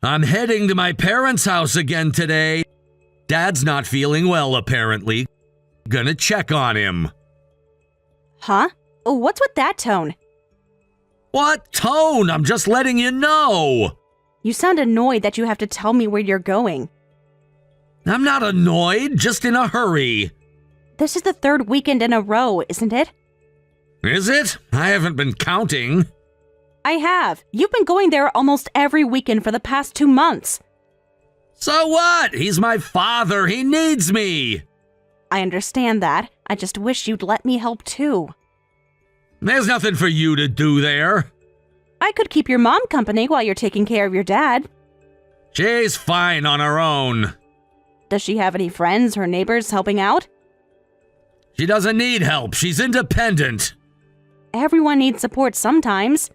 I'm heading to my parents' house again today. Dad's not feeling well, apparently. Gonna check on him. Huh? What's with that tone? What tone? I'm just letting you know. You sound annoyed that you have to tell me where you're going. I'm not annoyed, just in a hurry. This is the third weekend in a row, isn't it? Is it? I haven't been counting. I have. You've been going there almost every weekend for the past 2 months. So what? He's my father. He needs me. I understand that. I just wish you'd let me help too. There's nothing for you to do there. I could keep your mom company while you're taking care of your dad. She's fine on her own. Does she have any friends or neighbors helping out? She doesn't need help. She's independent. Everyone needs support sometimes.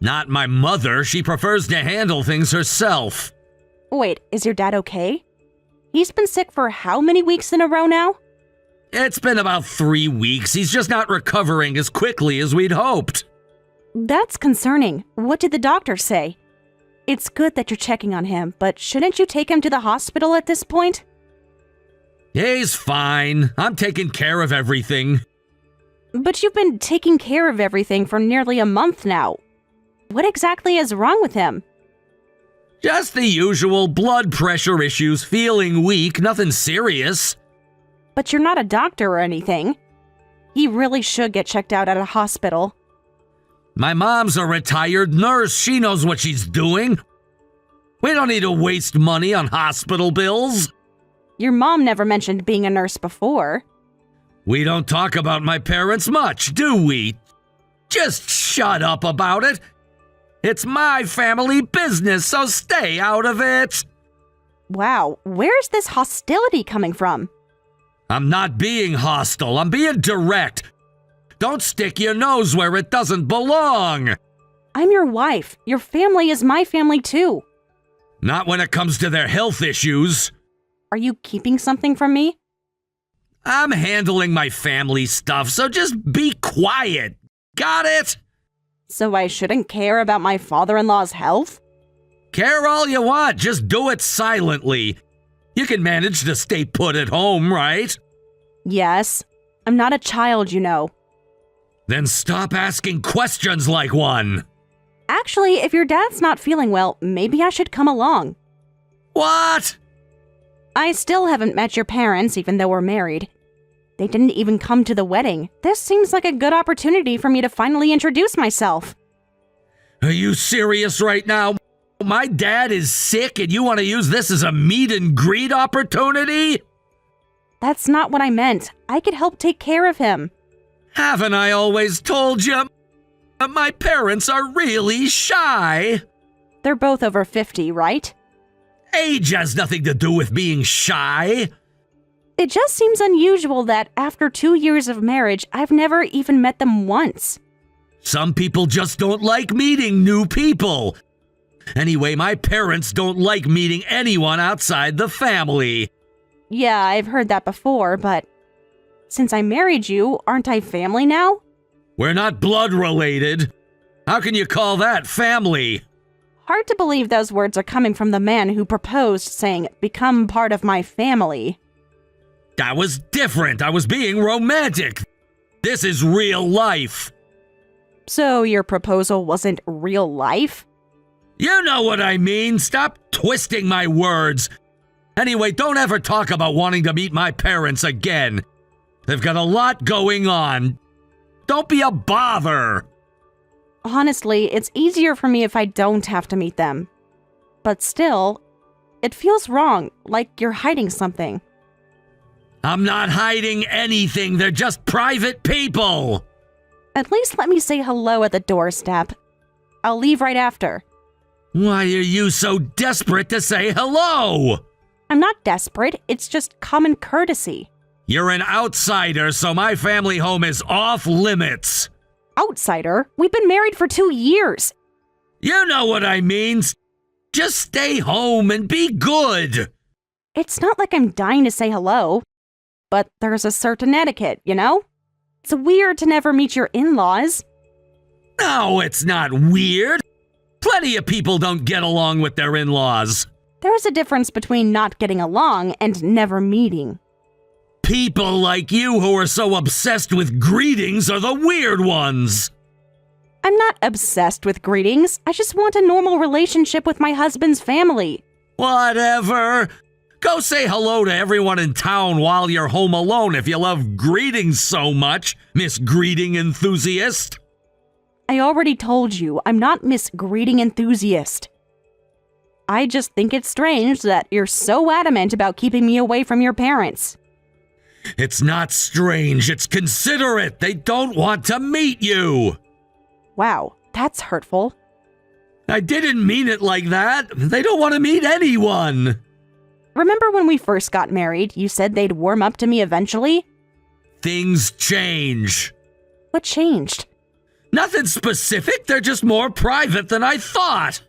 Not my mother. She prefers to handle things herself. Wait, is your dad okay? He's been sick for how many weeks in a row now? It's been about 3 weeks. He's just not recovering as quickly as we'd hoped. That's concerning. What did the doctor say? It's good that you're checking on him, but shouldn't you take him to the hospital at this point? He's fine. I'm taking care of everything. But you've been taking care of everything for nearly a month now. What exactly is wrong with him? Just the usual blood pressure issues, feeling weak, nothing serious. But you're not a doctor or anything. He really should get checked out at a hospital. My mom's a retired nurse. She knows what she's doing. We don't need to waste money on hospital bills. Your mom never mentioned being a nurse before. We don't talk about my parents much, do we? Just shut up about it. It's my family business, so stay out of it. Wow, where's this hostility coming from? I'm not being hostile. I'm being direct. Don't stick your nose where it doesn't belong. I'm your wife. Your family is my family too. Not when it comes to their health issues. Are you keeping something from me? I'm handling my family stuff, so just be quiet. Got it? So I shouldn't care about my father-in-law's health? Care all you want, just do it silently. You can manage to stay put at home, right? Yes. I'm not a child, you know. Then stop asking questions like one. Actually, if your dad's not feeling well, maybe I should come along. What? I still haven't met your parents, even though we're married. They didn't even come to the wedding. This seems like a good opportunity for me to finally introduce myself. Are you serious right now? My dad is sick and you want to use this as a meet and greet opportunity? That's not what I meant. I could help take care of him. Haven't I always told you? My parents are really shy. They're both over 50, right? Age has nothing to do with being shy. It just seems unusual that after 2 years of marriage, I've never even met them once. Some people just don't like meeting new people. Anyway, my parents don't like meeting anyone outside the family. Yeah, I've heard that before, but since I married you, aren't I family now? We're not blood related. How can you call that family? Hard to believe those words are coming from the man who proposed, saying, "Become part of my family." That was different. I was being romantic. This is real life. So your proposal wasn't real life? You know what I mean. Stop twisting my words. Anyway, don't ever talk about wanting to meet my parents again. They've got a lot going on. Don't be a bother. Honestly, it's easier for me if I don't have to meet them. But still, it feels wrong, like you're hiding something. I'm not hiding anything. They're just private people. At least let me say hello at the doorstep. I'll leave right after. Why are you so desperate to say hello? I'm not desperate, it's just common courtesy. You're an outsider, so my family home is off limits. Outsider? We've been married for 2 years. You know what I mean. Just stay home and be good. It's not like I'm dying to say hello. But there's a certain etiquette, you know? It's weird to never meet your in-laws. No, it's not weird. Plenty of people don't get along with their in-laws. There's a difference between not getting along and never meeting. People like you who are so obsessed with greetings are the weird ones. I'm not obsessed with greetings. I just want a normal relationship with my husband's family. Whatever. Go say hello to everyone in town while you're home alone if you love greetings so much, Miss Greeting Enthusiast. I already told you, I'm not Miss Greeting Enthusiast. I just think it's strange that you're so adamant about keeping me away from your parents. It's not strange, it's considerate. They don't want to meet you. Wow, that's hurtful. I didn't mean it like that. They don't want to meet anyone. Remember when we first got married, you said they'd warm up to me eventually? Things change. What changed? Nothing specific, they're just more private than I thought.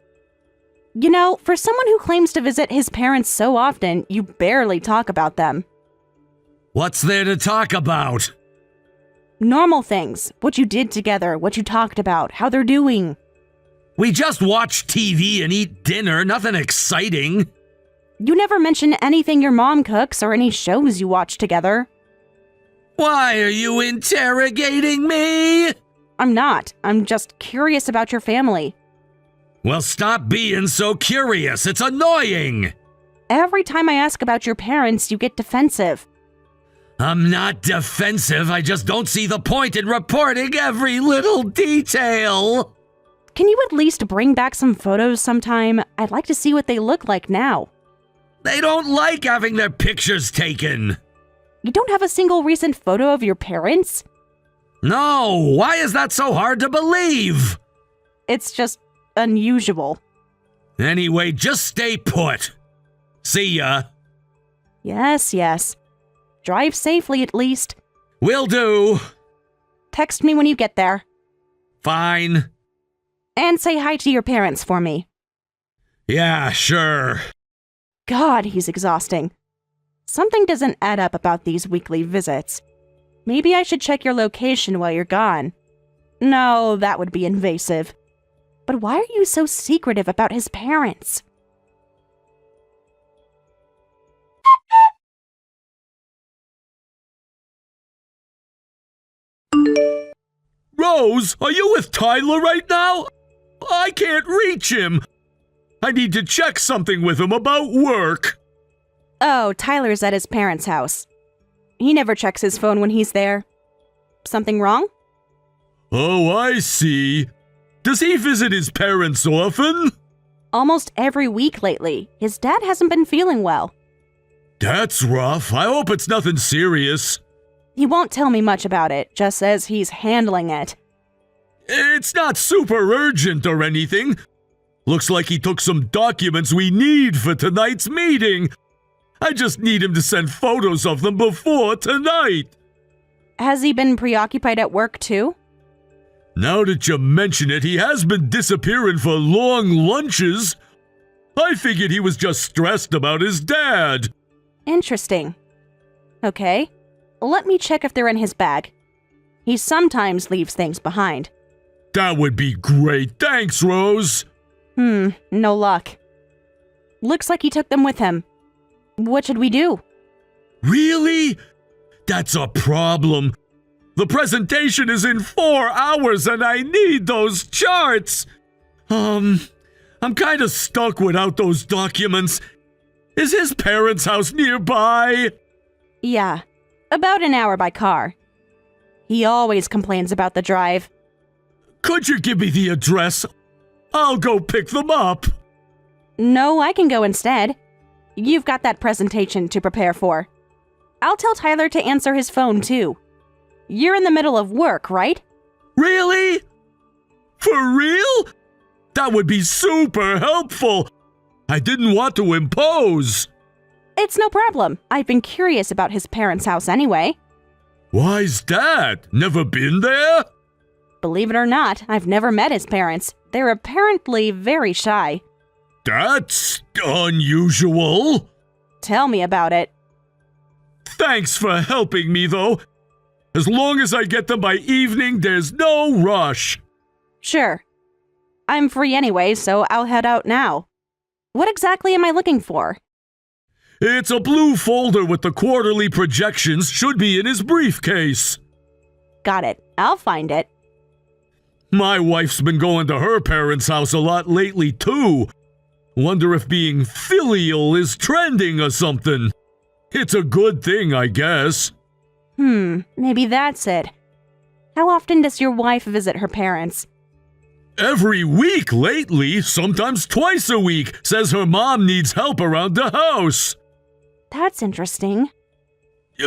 You know, for someone who claims to visit his parents so often, you barely talk about them. What's there to talk about? Normal things. What you did together, what you talked about, how they're doing. We just watch TV and eat dinner, nothing exciting. You never mention anything your mom cooks or any shows you watch together. Why are you interrogating me? I'm not. I'm just curious about your family. Well, stop being so curious. It's annoying. Every time I ask about your parents, you get defensive. I'm not defensive. I just don't see the point in reporting every little detail. Can you at least bring back some photos sometime? I'd like to see what they look like now. They don't like having their pictures taken. You don't have a single recent photo of your parents? No, why is that so hard to believe? It's just unusual. Anyway, just stay put. See ya. Yes. Drive safely at least. Will do. Text me when you get there. Fine. And say hi to your parents for me. Yeah, sure. God, he's exhausting. Something doesn't add up about these weekly visits. Maybe I should check your location while you're gone. No, that would be invasive. But why are you so secretive about his parents? Rose, are you with Tyler right now? I can't reach him. I need to check something with him about work. Oh, Tyler's at his parents' house. He never checks his phone when he's there. Something wrong? Oh, I see. Does he visit his parents often? Almost every week lately. His dad hasn't been feeling well. That's rough. I hope it's nothing serious. He won't tell me much about it, just says he's handling it. It's not super urgent or anything. Looks like he took some documents we need for tonight's meeting. I just need him to send photos of them before tonight. Has he been preoccupied at work too? Now that you mention it, he has been disappearing for long lunches. I figured he was just stressed about his dad. Interesting. Okay, let me check if they're in his bag. He sometimes leaves things behind. That would be great. Thanks, Rose. No luck. Looks like he took them with him. What should we do? Really? That's a problem. The presentation is in 4 hours and I need those charts. I'm kind of stuck without those documents. Is his parents' house nearby? Yeah, about an hour by car. He always complains about the drive. Could you give me the address? I'll go pick them up. No, I can go instead. You've got that presentation to prepare for. I'll tell Tyler to answer his phone, too. You're in the middle of work, right? Really? For real? That would be super helpful. I didn't want to impose. It's no problem. I've been curious about his parents' house anyway. Why's that? Never been there? Believe it or not, I've never met his parents. They're apparently very shy. That's unusual. Tell me about it. Thanks for helping me, though. As long as I get them by evening, there's no rush. Sure. I'm free anyway, so I'll head out now. What exactly am I looking for? It's a blue folder with the quarterly projections. Should be in his briefcase. Got it. I'll find it. My wife's been going to her parents' house a lot lately, too. Wonder if being filial is trending or something. It's a good thing, I guess. Maybe that's it. How often does your wife visit her parents? Every week lately, sometimes twice a week. Says her mom needs help around the house. That's interesting.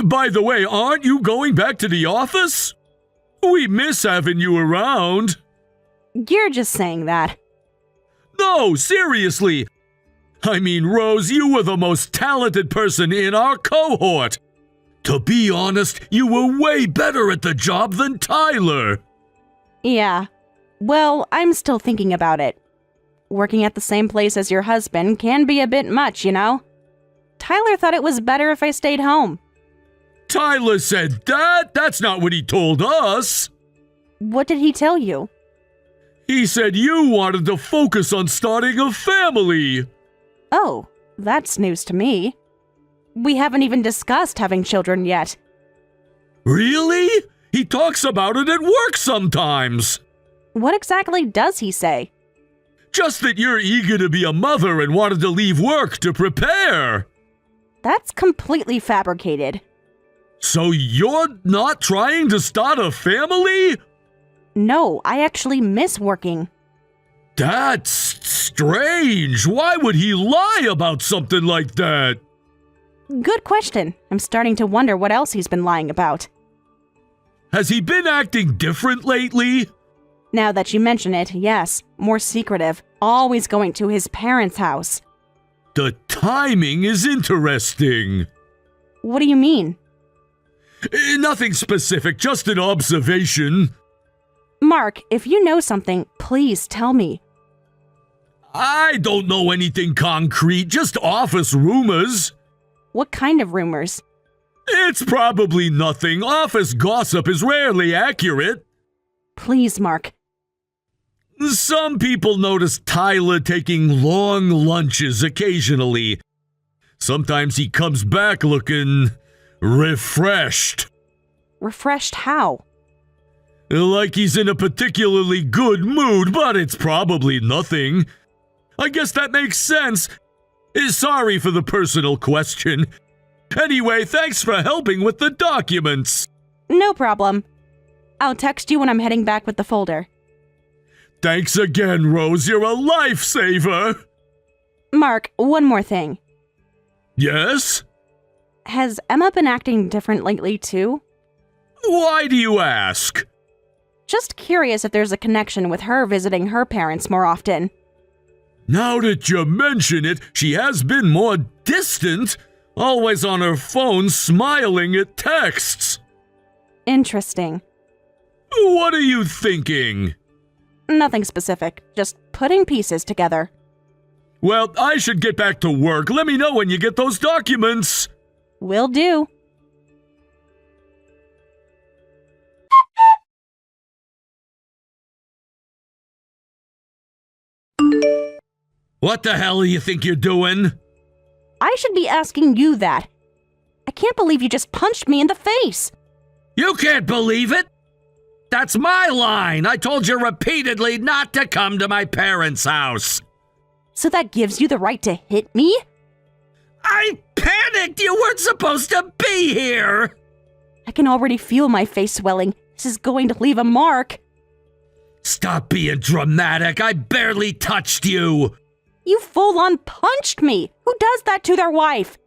By the way, aren't you going back to the office? We miss having you around. You're just saying that. No, seriously. I mean, Rose, you were the most talented person in our cohort. To be honest, you were way better at the job than Tyler. Yeah. Well, I'm still thinking about it. Working at the same place as your husband can be a bit much, you know? Tyler thought it was better if I stayed home. Tyler said that? That's not what he told us. What did he tell you? He said you wanted to focus on starting a family. Oh, that's news to me. We haven't even discussed having children yet. Really? He talks about it at work sometimes. What exactly does he say? Just that you're eager to be a mother and wanted to leave work to prepare. That's completely fabricated. So you're not trying to start a family? No, I actually miss working. That's strange. Why would he lie about something like that? Good question. I'm starting to wonder what else he's been lying about. Has he been acting different lately? Now that you mention it, yes. More secretive. Always going to his parents' house. The timing is interesting. What do you mean? Nothing specific, just an observation. Mark, if you know something, please tell me. I don't know anything concrete, just office rumors. What kind of rumors? It's probably nothing. Office gossip is rarely accurate. Please, Mark. Some people notice Tyler taking long lunches occasionally. Sometimes he comes back looking refreshed. Refreshed how? Like he's in a particularly good mood, but it's probably nothing. I guess that makes sense. Sorry for the personal question. Anyway, thanks for helping with the documents. No problem. I'll text you when I'm heading back with the folder. Thanks again, Rose. You're a lifesaver. Mark, one more thing. Yes? Has Emma been acting different lately, too? Why do you ask? Just curious if there's a connection with her visiting her parents more often. Now that you mention it, she has been more distant. Always on her phone smiling at texts. Interesting. What are you thinking? Nothing specific, just putting pieces together. Well, I should get back to work. Let me know when you get those documents. Will do. What the hell do you think you're doing? I should be asking you that. I can't believe you just punched me in the face. You can't believe it? That's my line. I told you repeatedly not to come to my parents' house. So that gives you the right to hit me? I panicked. You weren't supposed to be here. I can already feel my face swelling. This is going to leave a mark. Stop being dramatic. I barely touched you. You full-on punched me. Who does that to their wife?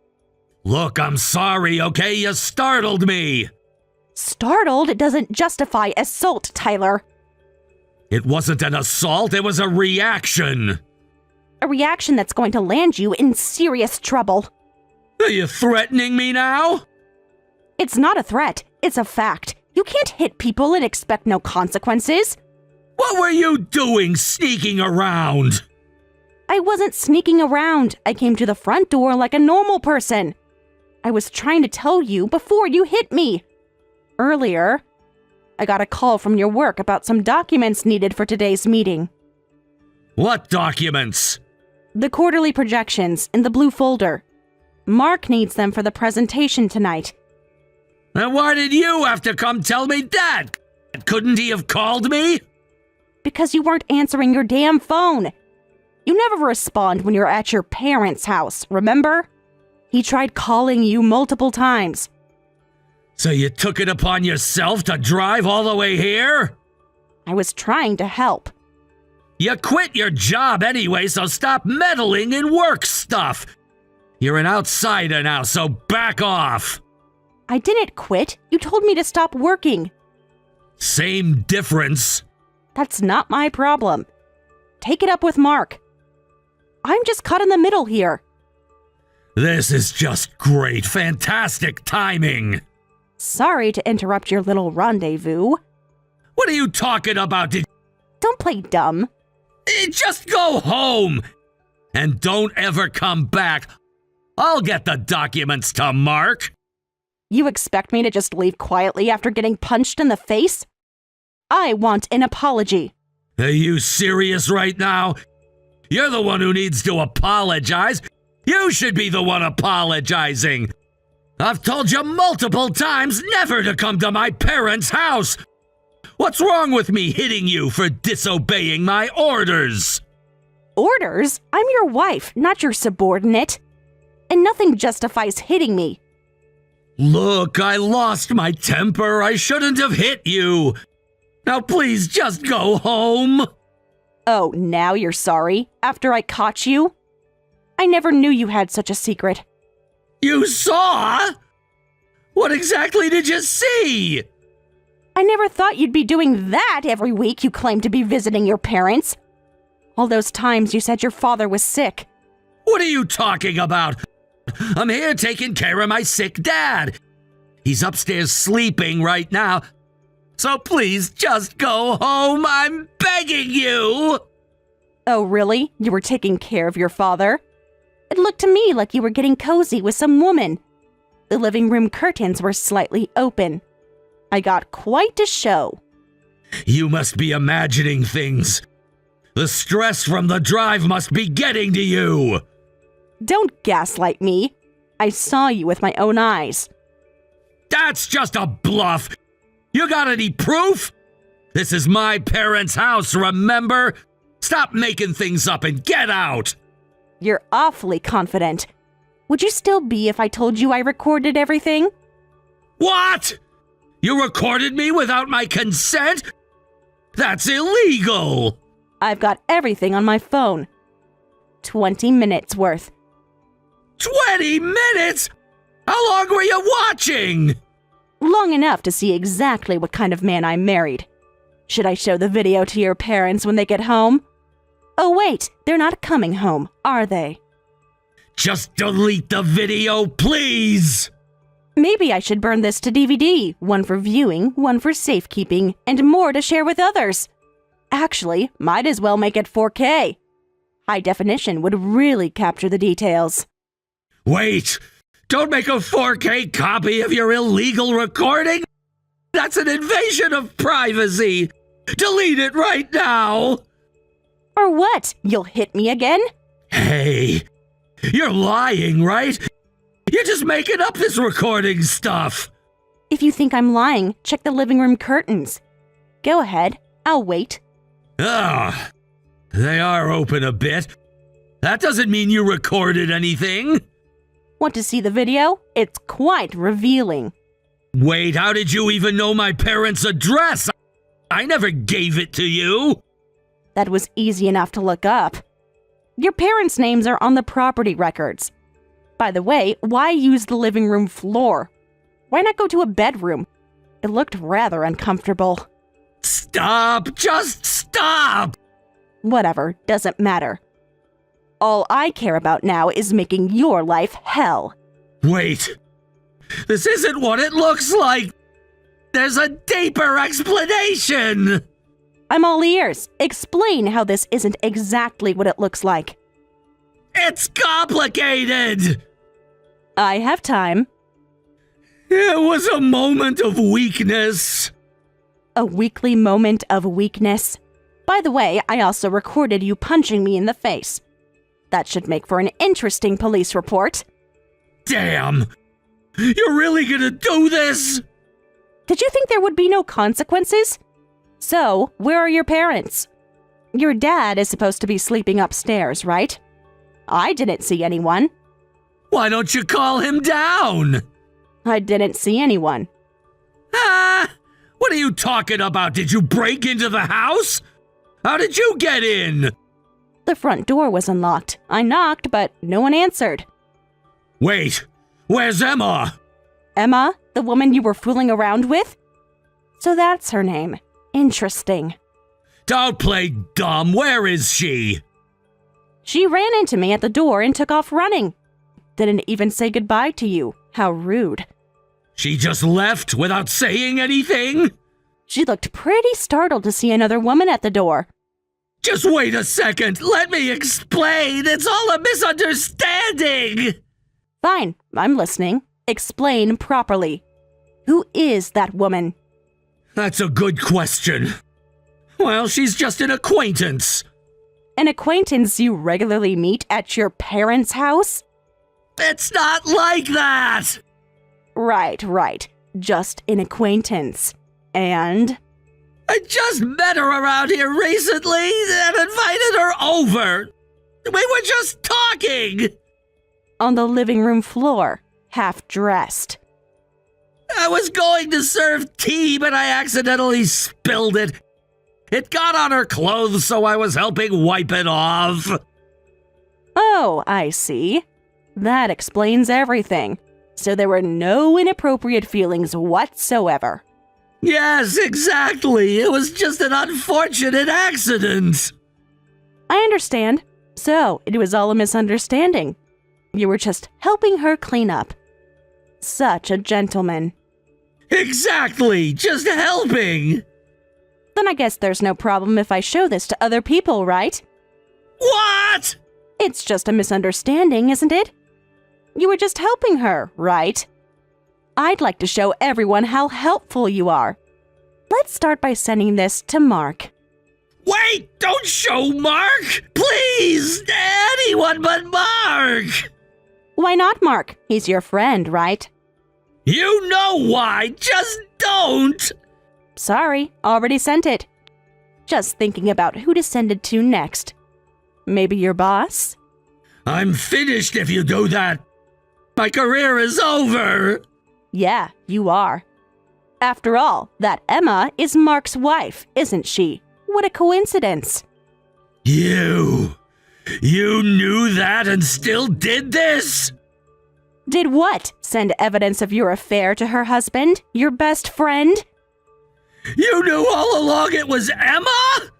Look, I'm sorry, okay? You startled me. Startled doesn't justify assault, Tyler. It wasn't an assault, it was a reaction. A reaction that's going to land you in serious trouble. Are you threatening me now? It's not a threat, it's a fact. You can't hit people and expect no consequences. What were you doing sneaking around? I wasn't sneaking around. I came to the front door like a normal person. I was trying to tell you before you hit me. Earlier, I got a call from your work about some documents needed for today's meeting. What documents? The quarterly projections in the blue folder. Mark needs them for the presentation tonight. And why did you have to come tell me that? Couldn't he have called me? Because you weren't answering your damn phone. You never respond when you're at your parents' house, remember? He tried calling you multiple times. So you took it upon yourself to drive all the way here? I was trying to help. You quit your job anyway, so stop meddling in work stuff. You're an outsider now, so back off. I didn't quit. You told me to stop working. Same difference. That's not my problem. Take it up with Mark. I'm just caught in the middle here. This is just great, fantastic timing. Sorry to interrupt your little rendezvous. What are you talking about? Don't play dumb. Just go home. And don't ever come back. I'll get the documents to Mark. You expect me to just leave quietly after getting punched in the face? I want an apology. Are you serious right now? You're the one who needs to apologize. You should be the one apologizing. I've told you multiple times never to come to my parents' house. What's wrong with me hitting you for disobeying my orders? Orders? I'm your wife, not your subordinate. And nothing justifies hitting me. Look, I lost my temper. I shouldn't have hit you. Now please just go home. Oh, now you're sorry? After I caught you? I never knew you had such a secret. You saw? What exactly did you see? I never thought you'd be doing that every week you claim to be visiting your parents. All those times you said your father was sick. What are you talking about? I'm here taking care of my sick dad. He's upstairs sleeping right now. So please just go home. I'm begging you. Oh, really? You were taking care of your father? It looked to me like you were getting cozy with some woman. The living room curtains were slightly open. I got quite a show. You must be imagining things. The stress from the drive must be getting to you. Don't gaslight me. I saw you with my own eyes. That's just a bluff. You got any proof? This is my parents' house, remember? Stop making things up and get out. You're awfully confident. Would you still be if I told you I recorded everything? What? You recorded me without my consent? That's illegal. I've got everything on my phone. 20 minutes worth. 20 minutes? How long were you watching? Long enough to see exactly what kind of man I married. Should I show the video to your parents when they get home? Oh wait, they're not coming home, are they? Just delete the video, please! Maybe I should burn this to DVD, one for viewing, one for safekeeping, and more to share with others. Actually, might as well make it 4K. High definition would really capture the details. Wait! Don't make a 4K copy of your illegal recording! That's an invasion of privacy! Delete it right now! Or what? You'll hit me again? Hey, you're lying, right? You're just making up this recording stuff! If you think I'm lying, check the living room curtains. Go ahead, I'll wait. Ah, they are open a bit. That doesn't mean you recorded anything. Want to see the video? It's quite revealing. Wait, how did you even know my parents' address? I never gave it to you. That was easy enough to look up. Your parents' names are on the property records. By the way, why use the living room floor? Why not go to a bedroom? It looked rather uncomfortable. Stop! Just stop! Whatever, doesn't matter. All I care about now is making your life hell. Wait. This isn't what it looks like. There's a deeper explanation. I'm all ears. Explain how this isn't exactly what it looks like. It's complicated. I have time. It was a moment of weakness. A weekly moment of weakness. By the way, I also recorded you punching me in the face. That should make for an interesting police report. Damn! You're really gonna do this? Did you think there would be no consequences? So, where are your parents? Your dad is supposed to be sleeping upstairs, right? I didn't see anyone. Why don't you call him down? I didn't see anyone. Ah! What are you talking about? Did you break into the house? How did you get in? The front door was unlocked. I knocked, but no one answered. Wait, where's Emma? Emma, the woman you were fooling around with? So that's her name. Interesting. Don't play dumb. Where is she? She ran into me at the door and took off running. Didn't even say goodbye to you. How rude. She just left without saying anything? She looked pretty startled to see another woman at the door. Just wait a second. Let me explain. It's all a misunderstanding. Fine, I'm listening. Explain properly. Who is that woman? That's a good question. Well, she's just an acquaintance. An acquaintance you regularly meet at your parents' house? It's not like that! Right. Just an acquaintance. And? I just met her around here recently and invited her over. We were just talking. On the living room floor, half dressed. I was going to serve tea, but I accidentally spilled it. It got on her clothes, so I was helping wipe it off. Oh, I see. That explains everything. So there were no inappropriate feelings whatsoever. Yes, exactly. It was just an unfortunate accident. I understand. So, it was all a misunderstanding. You were just helping her clean up. Such a gentleman. Exactly, just helping. Then I guess there's no problem if I show this to other people, right? What? It's just a misunderstanding, isn't it? You were just helping her, right? I'd like to show everyone how helpful you are. Let's start by sending this to Mark. Wait, don't show Mark! Please! Anyone but Mark! Why not Mark? He's your friend, right? You know why, just don't! Sorry, already sent it. Just thinking about who to send it to next. Maybe your boss? I'm finished if you do that. My career is over. Yeah, you are. After all, that Emma is Mark's wife, isn't she? What a coincidence. You knew that and still did this? Did what? Send evidence of your affair to her husband? Your best friend? You knew all along it was Emma?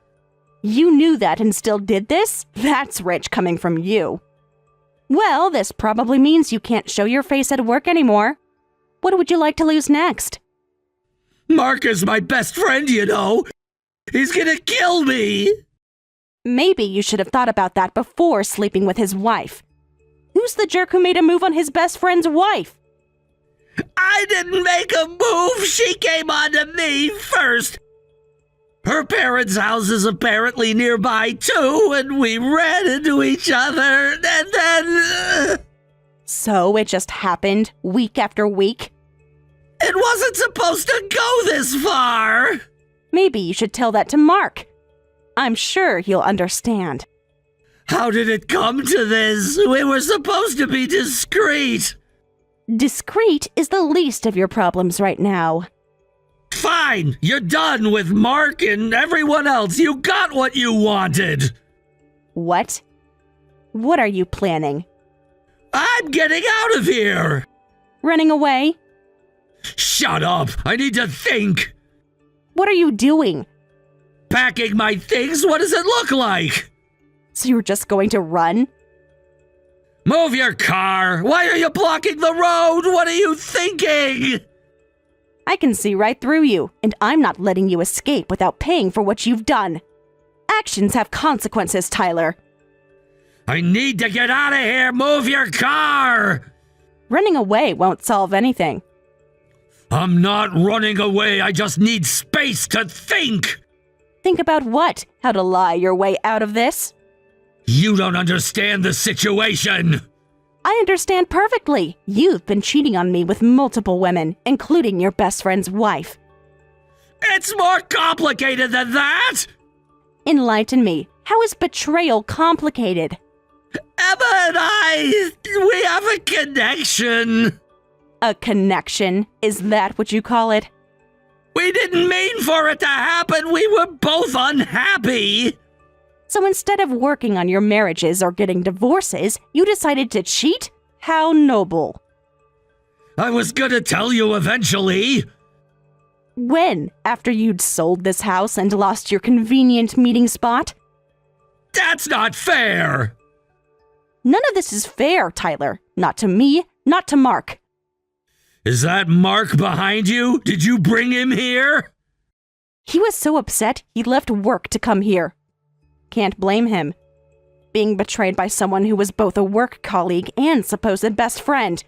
You knew that and still did this? That's rich coming from you. Well, this probably means you can't show your face at work anymore. What would you like to lose next? Mark is my best friend, you know. He's gonna kill me. Maybe you should have thought about that before sleeping with his wife. Who's the jerk who made a move on his best friend's wife? I didn't make a move. She came on to me first. Her parents' house is apparently nearby too, and we ran into each other, and then... So it just happened week after week? It wasn't supposed to go this far. Maybe you should tell that to Mark. I'm sure he'll understand. How did it come to this? We were supposed to be discreet. Discreet is the least of your problems right now. Fine, you're done with Mark and everyone else. You got what you wanted. What? What are you planning? I'm getting out of here. Running away? Shut up. I need to think. What are you doing? Packing my things. What does it look like? So you're just going to run? Move your car. Why are you blocking the road? What are you thinking? I can see right through you, and I'm not letting you escape without paying for what you've done. Actions have consequences, Tyler. I need to get out of here. Move your car. Running away won't solve anything. I'm not running away. I just need space to think. Think about what? How to lie your way out of this? You don't understand the situation! I understand perfectly. You've been cheating on me with multiple women, including your best friend's wife. It's more complicated than that! Enlighten me. How is betrayal complicated? Emma and we have a connection. A connection? Is that what you call it? We didn't mean for it to happen. We were both unhappy. So instead of working on your marriages or getting divorces, you decided to cheat? How noble. I was gonna tell you eventually. When? After you'd sold this house and lost your convenient meeting spot? That's not fair. None of this is fair, Tyler. Not to me, not to Mark. Is that Mark behind you? Did you bring him here? He was so upset he left work to come here. Can't blame him. Being betrayed by someone who was both a work colleague and supposed best friend.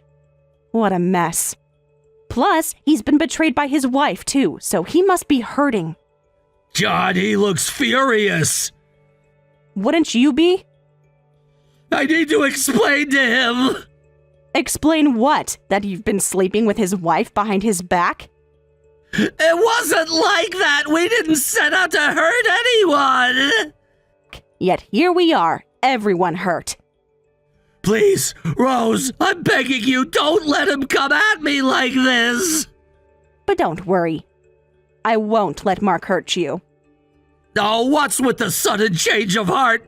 What a mess. Plus, he's been betrayed by his wife too, so he must be hurting. God, he looks furious. Wouldn't you be? I need to explain to him. Explain what? That you've been sleeping with his wife behind his back? It wasn't like that. We didn't set out to hurt anyone. Yet here we are, everyone hurt. Please, Rose, I'm begging you, don't let him come at me like this. But don't worry. I won't let Mark hurt you. Oh, what's with the sudden change of heart?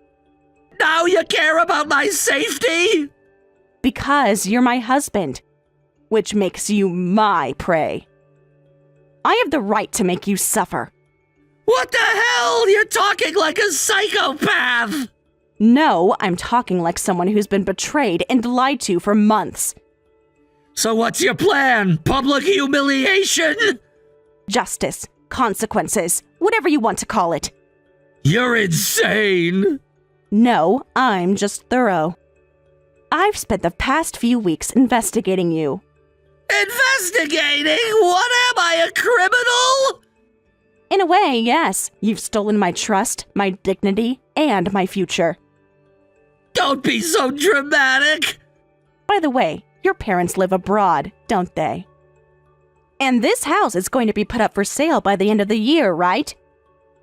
Now you care about my safety? Because you're my husband, which makes you my prey. I have the right to make you suffer. What the hell? You're talking like a psychopath! No, I'm talking like someone who's been betrayed and lied to for months. So what's your plan? Public humiliation? Justice, consequences, whatever you want to call it. You're insane! No, I'm just thorough. I've spent the past few weeks investigating you. Investigating? What am I, a criminal? In a way, yes. You've stolen my trust, my dignity, and my future. Don't be so dramatic! By the way, your parents live abroad, don't they? And this house is going to be put up for sale by the end of the year, right?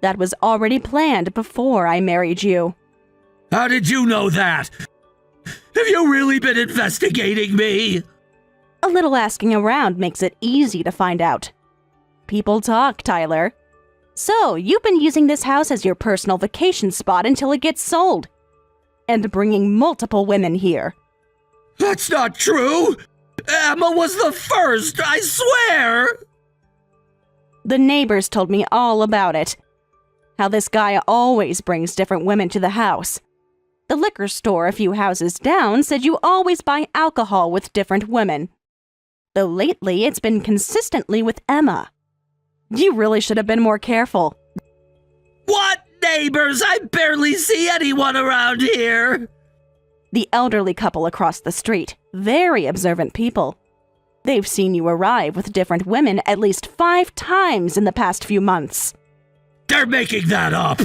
That was already planned before I married you. How did you know that? Have you really been investigating me? A little asking around makes it easy to find out. People talk, Tyler. So, you've been using this house as your personal vacation spot until it gets sold. And bringing multiple women here. That's not true! Emma was the first, I swear! The neighbors told me all about it. How this guy always brings different women to the house. The liquor store a few houses down said you always buy alcohol with different women. Though lately it's been consistently with Emma. You really should have been more careful. What neighbors? I barely see anyone around here. The elderly couple across the street, very observant people. They've seen you arrive with different women at least 5 times in the past few months. They're making that up.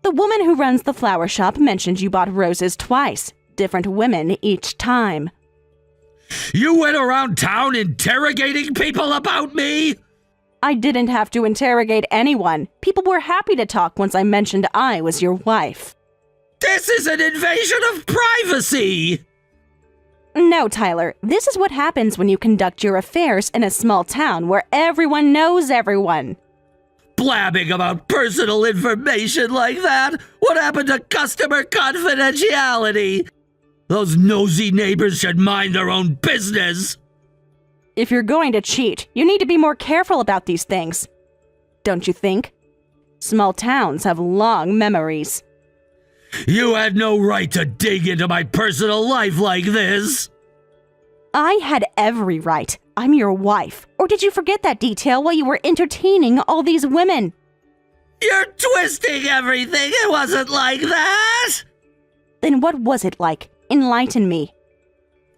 The woman who runs the flower shop mentioned you bought roses twice, different women each time. You went around town interrogating people about me? I didn't have to interrogate anyone. People were happy to talk once I mentioned I was your wife. This is an invasion of privacy! No, Tyler, this is what happens when you conduct your affairs in a small town where everyone knows everyone. Blabbing about personal information like that? What happened to customer confidentiality? Those nosy neighbors should mind their own business. If you're going to cheat, you need to be more careful about these things. Don't you think? Small towns have long memories. You had no right to dig into my personal life like this. I had every right. I'm your wife. Or did you forget that detail while you were entertaining all these women? You're twisting everything. It wasn't like that. Then what was it like? Enlighten me.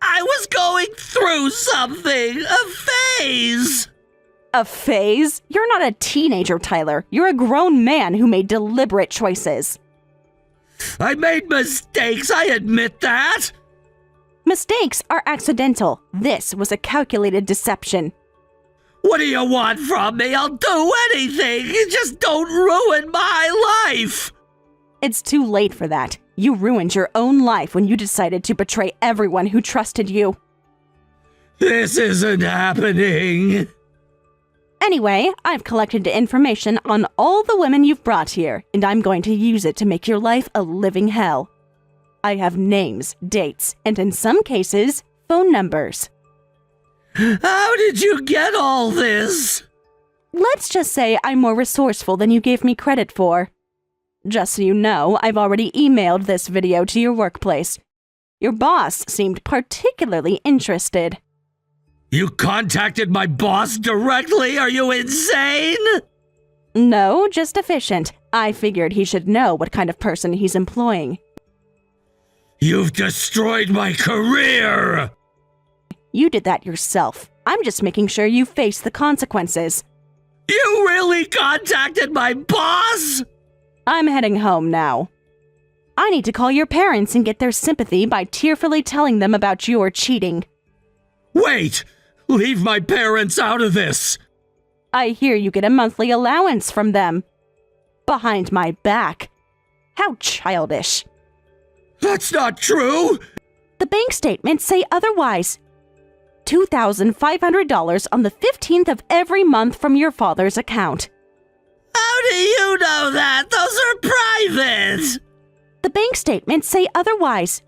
I was going through something. A phase. A phase? You're not a teenager, Tyler. You're a grown man who made deliberate choices. I made mistakes, I admit that! Mistakes are accidental. This was a calculated deception. What do you want from me? I'll do anything! Just don't ruin my life! It's too late for that. You ruined your own life when you decided to betray everyone who trusted you. This isn't happening. Anyway, I've collected information on all the women you've brought here, and I'm going to use it to make your life a living hell. I have names, dates, and in some cases, phone numbers. How did you get all this? Let's just say I'm more resourceful than you gave me credit for. Just so you know, I've already emailed this video to your workplace. Your boss seemed particularly interested. You contacted my boss directly? Are you insane? No, just efficient. I figured he should know what kind of person he's employing. You've destroyed my career! You did that yourself. I'm just making sure you face the consequences. You really contacted my boss? I'm heading home now. I need to call your parents and get their sympathy by tearfully telling them about your cheating. Wait! Leave my parents out of this! I hear you get a monthly allowance from them. Behind my back. How childish. That's not true! The bank statements say otherwise. $2,500 on the 15th of every month from your father's account. How do you know that? Those are private! The bank statements say otherwise.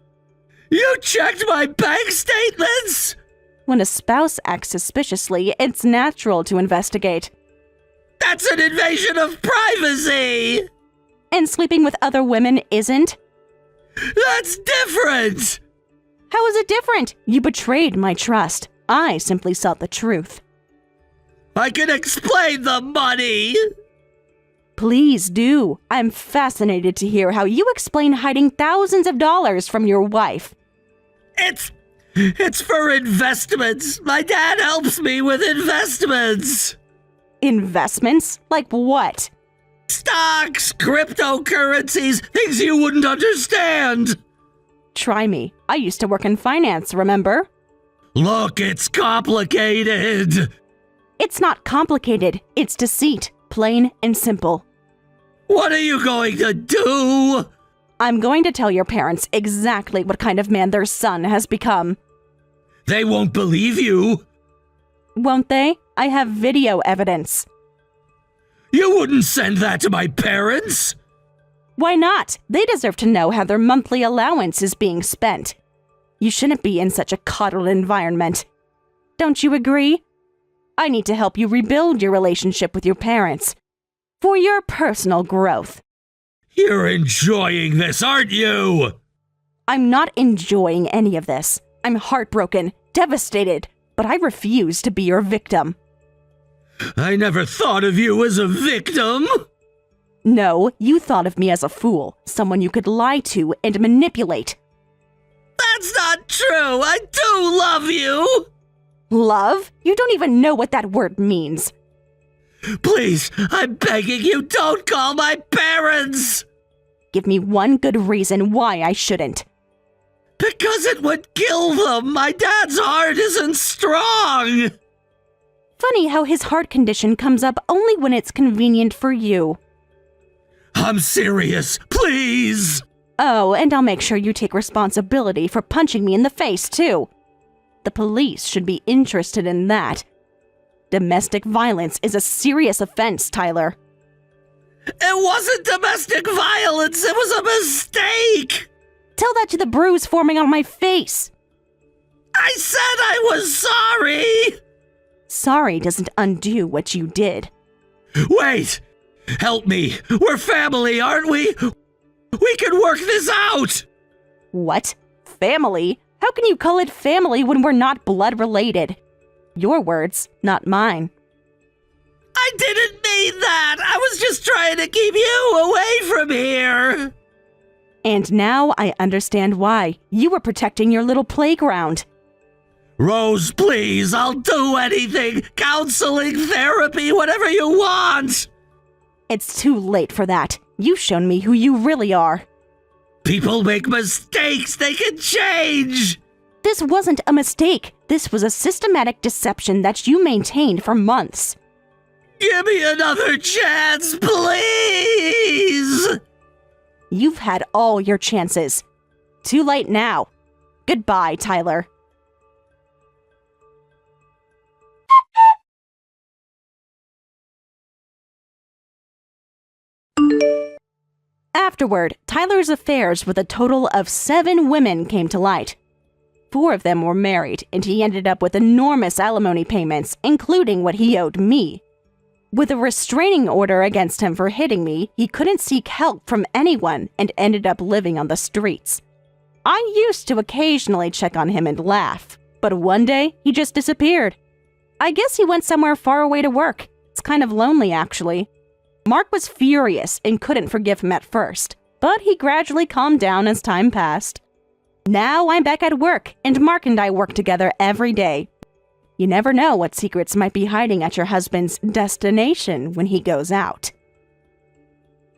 You checked my bank statements? When a spouse acts suspiciously, it's natural to investigate. That's an invasion of privacy! And sleeping with other women isn't? That's different! How is it different? You betrayed my trust. I simply sought the truth. I can explain the money! Please do. I'm fascinated to hear how you explain hiding thousands of dollars from your wife. It's for investments. My dad helps me with investments. Investments? Like what? Stocks, cryptocurrencies, things you wouldn't understand. Try me. I used to work in finance, remember? Look, it's complicated. It's not complicated. It's deceit. Plain and simple. What are you going to do? I'm going to tell your parents exactly what kind of man their son has become. They won't believe you. Won't they? I have video evidence. You wouldn't send that to my parents. Why not? They deserve to know how their monthly allowance is being spent. You shouldn't be in such a coddled environment. Don't you agree? I need to help you rebuild your relationship with your parents. For your personal growth. You're enjoying this, aren't you? I'm not enjoying any of this. I'm heartbroken, devastated, but I refuse to be your victim. I never thought of you as a victim. No, you thought of me as a fool, someone you could lie to and manipulate. That's not true. I do love you. Love? You don't even know what that word means. Please, I'm begging you, don't call my parents. Give me one good reason why I shouldn't. Because it would kill them. My dad's heart isn't strong. Funny how his heart condition comes up only when it's convenient for you. I'm serious, please. Oh, and I'll make sure you take responsibility for punching me in the face, too. The police should be interested in that. Domestic violence is a serious offense, Tyler. It wasn't domestic violence. It was a mistake. Tell that to the bruise forming on my face. I said I was sorry. Sorry doesn't undo what you did. Wait. Help me. We're family, aren't we? We can work this out. What? Family? How can you call it family when we're not blood related? Your words, not mine. I didn't mean that. I was just trying to keep you away from here. And now I understand why. You were protecting your little playground. Rose, please, I'll do anything. Counseling, therapy, whatever you want. It's too late for that. You've shown me who you really are. People make mistakes. They can change. This wasn't a mistake. This was a systematic deception that you maintained for months. Give me another chance, please. You've had all your chances. Too late now. Goodbye, Tyler. Afterward, Tyler's affairs with a total of 7 women came to light. 4 of them were married, and he ended up with enormous alimony payments, including what he owed me. With a restraining order against him for hitting me, he couldn't seek help from anyone and ended up living on the streets. I used to occasionally check on him and laugh, but one day he just disappeared. I guess he went somewhere far away to work. It's kind of lonely, actually. Mark was furious and couldn't forgive him at first, but he gradually calmed down as time passed. Now I'm back at work, and Mark and I work together every day. You never know what secrets might be hiding at your husband's destination when he goes out.